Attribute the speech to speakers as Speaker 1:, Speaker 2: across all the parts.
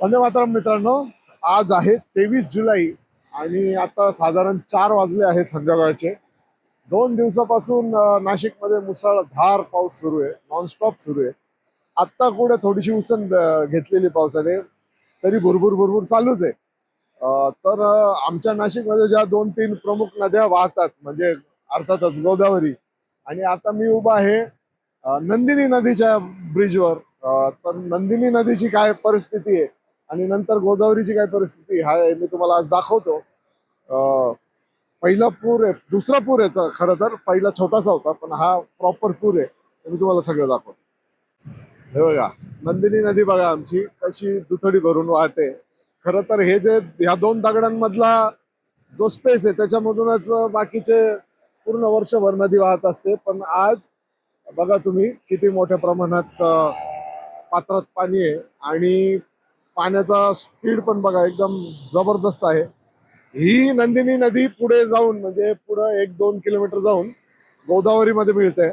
Speaker 1: वंदे मातरम मित्रांनो, आज आहे 23 जुलै आणि आता साधारण 4 वाजले आहे संध्याकाळचे. 2 दिवसापासून नाशिकमध्ये मुसळधार पाऊस सुरू आहे, नॉनस्टॉप सुरू आहे. आत्ता कुठे थोडीशी उसंत घेतलेली पावसाने, तरी भुरभुर भुरभुर चालूच आहे. तर आमच्या नाशिकमध्ये ज्या 2-3 प्रमुख नद्या वाहतात म्हणजे अर्थातच गोदावरी, आणि आता मी उभा आहे नंदिनी नदीच्या ब्रिजवर. तर नंदिनी नदीची काय परिस्थिती आहे आणि नंतर गोदावरीची काय परिस्थिती आहे मी तुम्हाला आज दाखवतो. पहिला पूर आहे, दुसरा पूर आहे. खरं तर पहिला छोटासा होता, पण हा प्रॉपर पूर आहे. तर मी तुम्हाला सगळं दाखवतो. हे बघा, नंदिनी नदी बघा आमची कशी दुथडी भरून वाहते. खरं तर हे जे ह्या दोन दगडांमधला जो स्पेस आहे त्याच्यामधूनच बाकीचे पूर्ण वर्षभर नदी वाहत असते. पण आज बघा तुम्ही किती मोठ्या प्रमाणात पात्रात पाणी आहे आणि पाण्याचा स्पीड पण बघा एकदम जबरदस्त आहे. ही नंदिनी नदी पुढे जाऊन म्हणजे पुढे 1-2 किलोमीटर जाऊन गोदावरीमध्ये मिळते.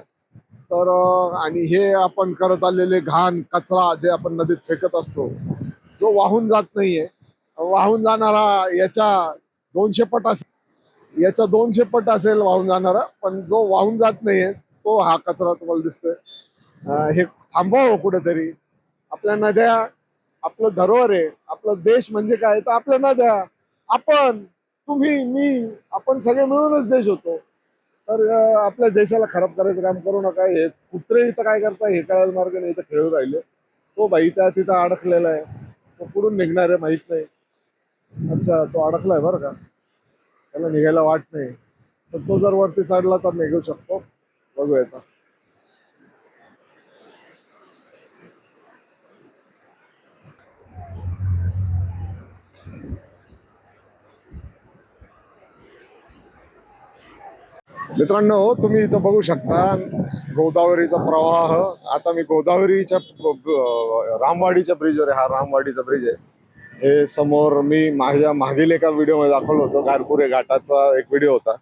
Speaker 1: तर आणि हे आपण करत आलेले घाण कचरा जे आपण नदीत फेकत असतो, जो वाहून जात नाहीये, वाहून जाणारा याच्या 200 पट असेल, याच्या 200 पट असेल वाहून जाणारा, पण जो वाहून जात नाहीये तो हा कचरा तुम्हाला दिसतोय. हे थांबवावं कुठेतरी. आपल्या नद्या आपलं धरोहर आहे. आपला देश म्हणजे काय, तर आपल्या नद्या, आपण, तुम्ही, मी, आपण सगळे मिळूनच देश होतो. तर आपल्या देशाला खराब करायचं काम करू नका. हे कुत्रे इथं काय करताय हे कळायला मार्ग नाही, इथं खेळू राहिले. तो बाई त्या तिथं अडकलेला आहे, तो कुठून निघणार आहे माहित नाही. अच्छा, तो अडकलाय बरं का, त्याला निघायला वाट नाही. तर तो जर वरती चढला तर निघू शकतो. बघूया आता. मित्रांनो, तुम्ही इथं बघू शकता गोदावरीचा प्रवाह. आता मी गोदावरीच्या रामवाडीच्या ब्रिजवर आहे. हा रामवाडीचा ब्रिज आहे. हे समोर मी माझ्या मागील एका व्हिडिओमध्ये दाखवलं होतं, गारपुरे घाटाचा एक व्हिडिओ होता.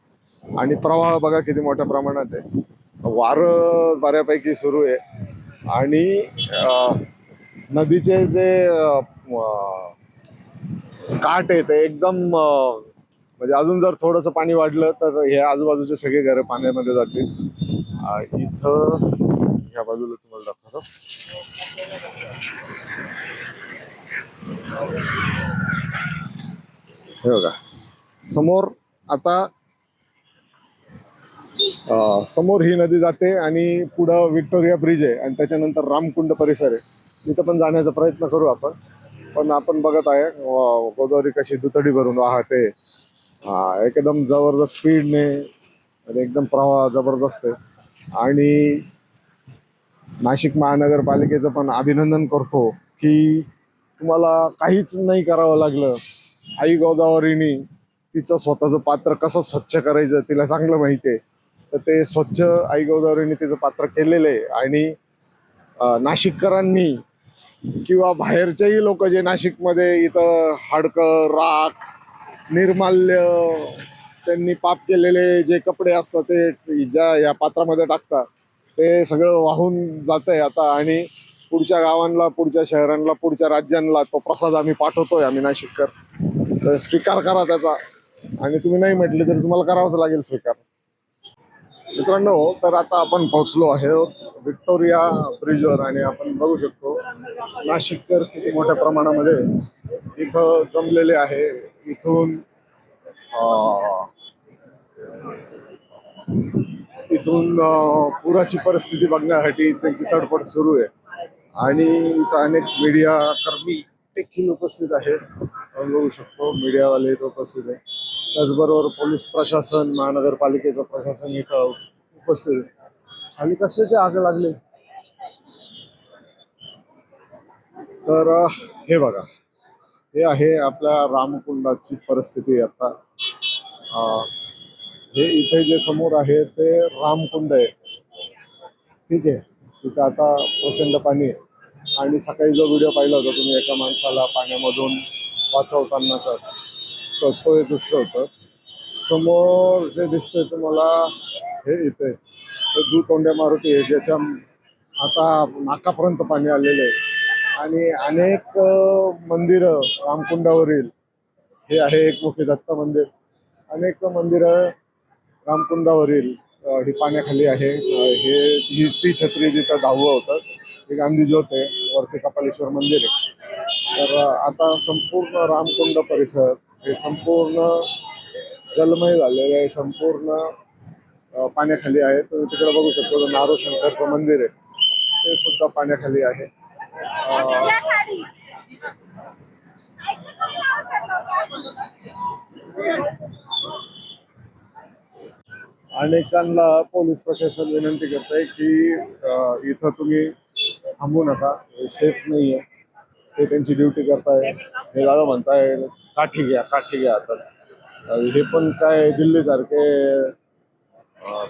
Speaker 1: आणि प्रवाह बघा किती मोठ्या प्रमाणात आहे. वारं बऱ्यापैकी सुरू आहे आणि नदीचे जे काठ आहे ते एकदम म्हणजे अजून जर थोडंसं पाणी वाढलं तर हे आजूबाजूचे सगळे घरं पाण्यामध्ये जातील. इथं ह्या बाजूला तुम्हाला दाखवतो. हे बघा समोर, आता समोर ही नदी जाते आणि पुढं विक्टोरिया ब्रिज आहे आणि त्याच्यानंतर रामकुंड परिसर आहे. तिथं पण जाण्याचा प्रयत्न करू आपण. पण आपण बघत आहे गोदावरी कशी दुथडी भरून वाहते. एकदम जबरदस्त स्पीडने आणि एकदम प्रवाह जबरदस्त आहे. आणि नाशिक महानगरपालिकेचं पण अभिनंदन करतो की तुम्हाला काहीच नाही करावं लागलं. आई गोदावरीनी तिचं स्वतःचं पात्र कसं स्वच्छ करायचं तिला चांगलं माहिती आहे. तर ते स्वच्छ आई गोदावरीने तिचं पात्र केलेलं आहे. आणि नाशिककरांनी किंवा बाहेरचेही लोक जे नाशिकमध्ये इथं हाडकं, राख, निर्माल्य, त्यांनी पाप केलेले जे कपडे असतात ते ज्या या पात्रामध्ये टाकतात, ते सगळं वाहून जातंय आता. आणि पुढच्या गावांना, पुढच्या शहरांना, पुढच्या राज्यांना तो प्रसाद आम्ही पाठवतोय, आम्ही नाशिककर. तर स्वीकार करा त्याचा. आणि तुम्ही नाही म्हटले तरी तुम्हाला करावंच लागेल स्वीकार. मित्रांनो, तर आता आपण पोहोचलो आहे विक्टोरिया ब्रिजवर आणि आपण बघू शकतो नाशिककर किती मोठ्या प्रमाणामध्ये इथं जमलेले आहे. इथून इथून पुराची परिस्थिती बघण्यासाठी त्यांची तडफड सुरू आहे. आणि इथं अनेक मीडिया कर्मी देखील उपस्थित आहेत. आपण बघू शकतो मीडियावाले इथं उपस्थित आहे. त्याचबरोबर पोलीस प्रशासन, महानगरपालिकेचं प्रशासन इथं उपस्थित आहे. खाली कशाची आग लागली तर हे बघा, हे आहे आपल्या रामकुंडाची परिस्थिती आता. हे इथे जे समोर आहे ते रामकुंड आहे. ठीक आहे, तिथे आता प्रचंड पाणी आहे. आणि सकाळी जो व्हिडिओ पाहिला होता तुम्ही एका माणसाला पाण्यामधून वाचवतानाचा, तर तो एक दृश्य होतं. समोर जे दिसतंय तुम्हाला हे इथे दुतोंड्या मारुती आहे, ज्याच्या आता नाकापर्यंत पाणी आलेलं आहे. आणि अनेक मंदिरं रामकुंडावरील, हे आहे एक मोठे दत्त मंदिर, अनेक मंदिरं रामकुंडावरील ही पाण्याखाली आहे. हे ही ती छत्री जिथं दहावं होतं, हे गांधी ज्योत आहे, वरती कपालेश्वर मंदिर आहे. तर आता संपूर्ण रामकुंड परिसर हे संपूर्ण जलमय झालेलं आहे, संपूर्ण पाण्याखाली आहे. तुम्ही तिकडे बघू शकतो नारो शंकरचं मंदिर आहे, ते सुद्धा पाण्याखाली आहे. अनेकांना पोलीस प्रशासन विनंती करतंय की इथं तुम्ही थांबू नका, सेफ नाहीये. ते त्यांची ड्युटी करताय. हे दादा म्हणताय काठी घ्या काठी घ्या. तर हे पण काय दिल्ली सारखे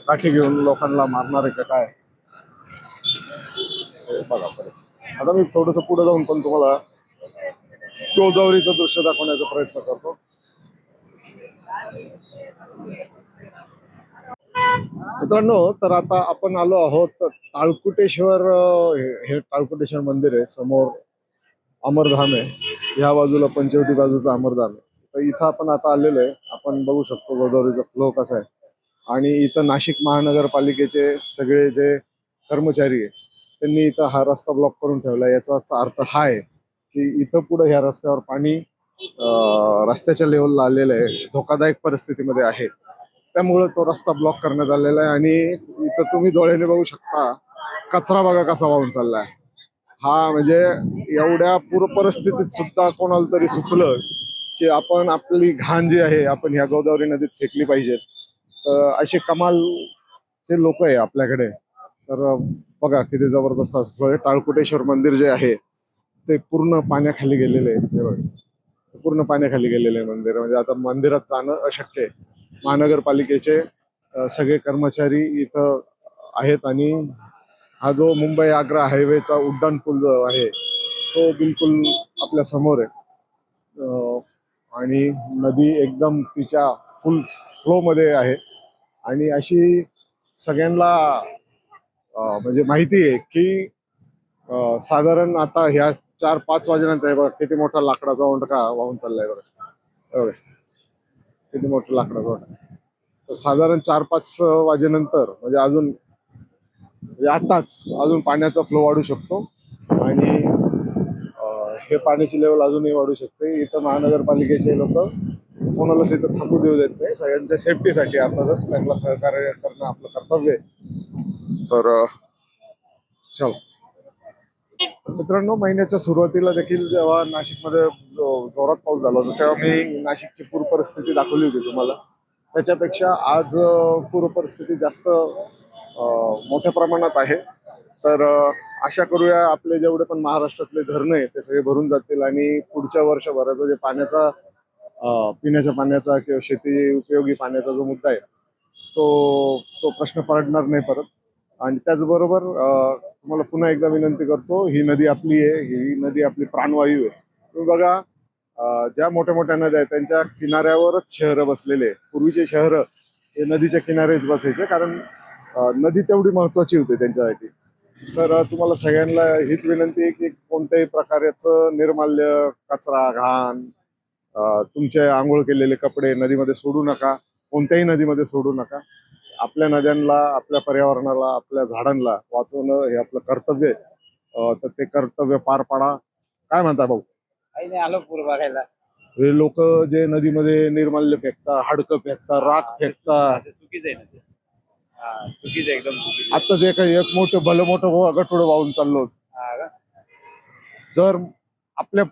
Speaker 1: काठी घेऊन लोकांना मारणार आहे का काय? हे बघा परत. आता मी थोडस पुढे जाऊन पण तुम्हाला गोदावरीचं दृश्य दाखवण्याचा प्रयत्न करतो. मित्रांनो, तर आता आपण आलो आहोत टाळकुटेश्वर. हे टाळकुटेश्वर मंदिर आहे, समोर अमरधाम आहे, ह्या बाजूला पंचवटी बाजूचं अमरधाम आहे. तर इथं आपण आता आलेलो आहे. आपण बघू शकतो गोदावरीचा फ्लो कसा आहे. आणि इथं नाशिक महानगरपालिकेचे सगळे जे कर्मचारी आहे त्यांनी इथं हा रस्ता ब्लॉक करून ठेवला. याचा अर्थ हा आहे की इथं पुढे ह्या रस्त्यावर पाणी रस्त्याच्या लेवलला आलेलं आहे, धोकादायक परिस्थितीमध्ये आहे. त्यामुळे तो रस्ता ब्लॉक करण्यात आलेला आहे. आणि इथं तुम्ही डोळ्याने बघू शकता कचरा बघा कसा वाहून चाललाय. हा म्हणजे एवढ्या पूर परिस्थितीत सुद्धा कोणाला तरी सुचलं की आपण आपली घाण जी आहे आपण ह्या गोदावरी नदीत फेकली पाहिजे. तर असे कमालचे लोक आहे आपल्याकडे. तर बघा किती जबरदस्त असतो. टाळकुटेश्वर मंदिर जे आहे ते पूर्ण पाण्याखाली गेलेले आहे. हे बघा, पूर्ण पाण्याखाली गेलेले आहे मंदिर. म्हणजे आता मंदिरात जाणं अशक्य आहे. महानगरपालिकेचे सगळे कर्मचारी इथं आहेत. आणि हा जो मुंबई आग्रा हायवेचा उड्डाण पूल जो आहे तो बिलकुल आपल्या समोर आहे. आणि नदी एकदम तिच्या फुल फ्लो मध्ये आहे. आणि अशी सगळ्यांना म्हणजे माहिती आहे की साधारण आता ह्या 4-5 वाजेनंतर आहे बघा किती मोठा लाकडाचा ओंडका वाहून चाललाय बघा. किती मोठा लाकडाचा ओंडका. तर साधारण 4-5 वाजेनंतर म्हणजे अजून म्हणजे आताच अजून पाण्याचा फ्लो वाढू शकतो. आणि हे पाण्याची लेवल अजूनही वाढू शकते. इथं महानगरपालिकेचे लोक कोणालाच इथं थांबू देऊ देत नाही. सगळ्यांच्या सेफ्टीसाठी आपणच त्यांना सहकार्य करणं आपलं कर्तव्य आहे. तर चलो मित्रांनो, महिन्याच्या सुरुवातीला देखील जेव्हा नाशिकमध्ये जोरात पाऊस झाला होता तेव्हा मी नाशिकची पूर परिस्थिती दाखवली होती तुम्हाला. त्याच्यापेक्षा आज पूर परिस्थिती जास्त मोठ्या प्रमाणात आहे. तर आशा करूया आपले जेवढे पण महाराष्ट्रातले धरणं आहे ते सगळे भरून जातील. आणि पुढच्या वर्षभराचा जे पाण्याचा पिण्याच्या पाण्याचा किंवा शेती उपयोगी पाण्याचा जो मुद्दा आहे तो प्रश्न पडणार नाही परत. आणि त्याचबरोबर तुम्हाला पुन्हा एकदा विनंती करतो, ही नदी आपली आहे, ही नदी आपली प्राणवायू आहे. तुम्ही बघा ज्या मोठ्या मोठ्या नद्या आहेत त्यांच्या किनाऱ्यावरच शहरं बसलेले आहे. पूर्वीचे शहरं हे नदीच्या किनारेच बसायचे, कारण नदी तेवढी महत्वाची होती त्यांच्यासाठी. तर तुम्हाला सगळ्यांना हीच विनंती आहे की कोणत्याही प्रकारचं निर्माल्य, कचरा, घाण, तुमचे आंघोळ केलेले कपडे नदीमध्ये सोडू नका. कोणत्याही नदीमध्ये सोडू नका. आपल्या नद्यांना, आपल्या पर्यावरणाला, आपल्या झाडांना वाचवणं हे आपलं कर्तव्य आहे. तर ते कर्तव्य पार पाडा. काय म्हणता भाऊ?
Speaker 2: काही नाही, आलो पूर बघायला.
Speaker 1: हे लोक जे नदीमध्ये निर्माल्य फेकतात, हाडकं फेकतात, राख फेकतात,
Speaker 2: चुकीच आहे ना ते. चुकीच आहे, एकदम चुकीच.
Speaker 1: आताच एक मोठं भलं मोठं गटोडं वाहून चाललो. जर आपल्या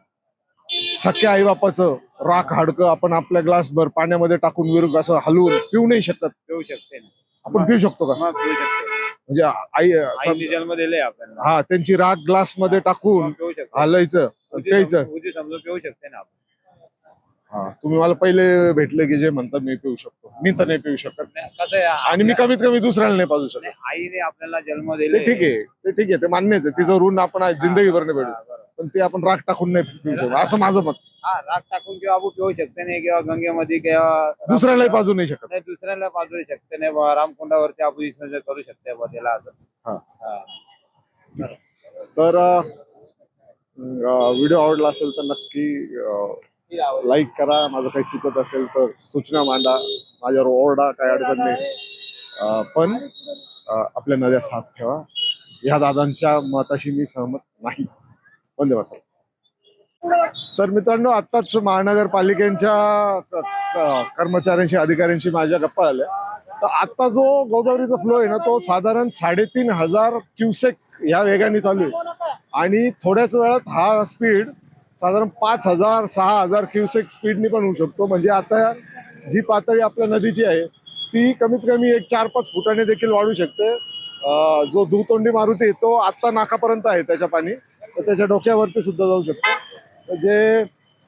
Speaker 1: सख्या आई बापाचं राख हाडकं आपण आपल्या ग्लासभर पाण्यामध्ये टाकून विरुद्ध असं हलवून पिऊ नाही शकत.
Speaker 2: पिऊ शकते ना.
Speaker 1: आपण पिऊ शकतो का?
Speaker 2: मग पिऊ शकते.
Speaker 1: म्हणजे
Speaker 2: आईने जन्म दिलाय आपल्याला.
Speaker 1: हा, त्यांची राख ग्लास मध्ये टाकून
Speaker 2: पिऊ शकते.
Speaker 1: हलायचं, प्यायचं.
Speaker 2: समजा पिऊ शकते ना आपण.
Speaker 1: हा, तुम्ही मला पहिले भेटले की जे म्हणतात मी पिऊ शकतो, मी तर नाही पिऊ शकत.
Speaker 2: कसं आहे,
Speaker 1: आणि मी कमीत कमी दुसऱ्याला नाही पाजू शकत.
Speaker 2: आईने आपल्याला जन्म
Speaker 1: ते
Speaker 2: दिले.
Speaker 1: ठीक आहे, ते ठीक आहे, ते मान्यच आहे. तिचं ऋण आपण जिंदगीभर नाही भेटू, पण ते आपण राख टाकून नाही पिऊ शकतो, असं माझं मत.
Speaker 2: हा, राग टाकून किंवा आपण पिऊ शकते नाही, किंवा गंगेमध्ये किंवा
Speaker 1: दुसऱ्यालाही पाजू नाही शकत.
Speaker 2: नाही, दुसऱ्याला पाजू शकते नाही. रामकुंडावरती आपण विसर्जन करू शकते बा त्याला असं.
Speaker 1: हा,
Speaker 2: हा.
Speaker 1: तर व्हिडिओ आवडला असेल तर नक्की लाईक करा. माझं काही चुकत असेल तर सूचना मांडा, माझ्यावर ओरडा, काही अडचण नाही. पण आपल्या नद्या साफ ठेवा. ह्या दादांच्या मताशी मी सहमत नाही. वंदे मातरम. तर मित्रांनो, आत्ताच महानगरपालिकेच्या कर्मचाऱ्यांशी, अधिकाऱ्यांशी माझ्या गप्पा आल्या. तर आत्ता जो गोदावरीचा फ्लो आहे ना, तो साधारण 3,500 क्युसेक ह्या वेगाने चालू आहे. आणि थोड्याच वेळात हा स्पीड साधारण 5,000 6,000 क्युसेक स्पीडनी पण होऊ शकतो. म्हणजे आता जी पातळी आपल्या नदीची आहे ती कमीत कमी एक 4-5 फुटाने देखील वाढू शकते. जो दुतोंडी मारुती आहे तो आत्ता नाकापर्यंत आहे त्याच्या पाणी, तर त्याच्या डोक्यावरती सुद्धा जाऊ शकतो. तर जे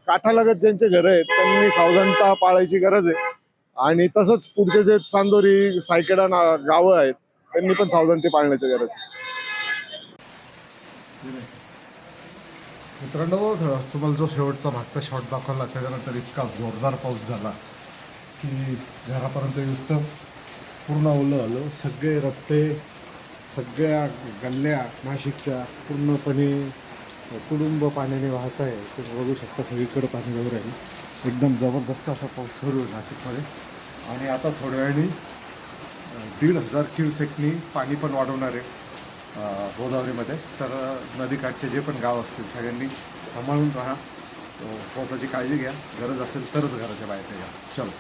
Speaker 1: काठालगत ज्यांचे घर आहेत त्यांनी सावधानता पाळायची गरज आहे. आणि तसंच पुढचे जे चांदोरी, सायकेडा गावं आहेत त्यांनी पण सावधानता पाळण्याची गरज आहे. मित्रांनो, तुम्हाला जो शेवटचा मागचा शॉट दाखवला त्याच्यानंतर इतका जोरदार पाऊस झाला की घरापर्यंत येऊस्तर पूर्ण ओलं झालं. सगळे रस्ते, सगळ्या गल्ल्या नाशिकच्या पूर्णपणे तुडुंब पाण्याने वाहत आहे. तुम्ही बघू शकता सगळीकडे पाणी वगैरे आहे. एकदम जबरदस्त असा पाऊस सुरू आहे नाशिकमध्ये. आणि आता थोड्या वेळाने 1,500 क्युसेकनी पाणी पण वाढवणार आहे गोदावरीमध्ये. तर नदीकाठचे जे पण गाव असतील सगळ्यांनी सांभाळून राहा, स्वतःची काळजी घ्या. गरज असेल तरच घराच्या बाहेर निघा. चलो.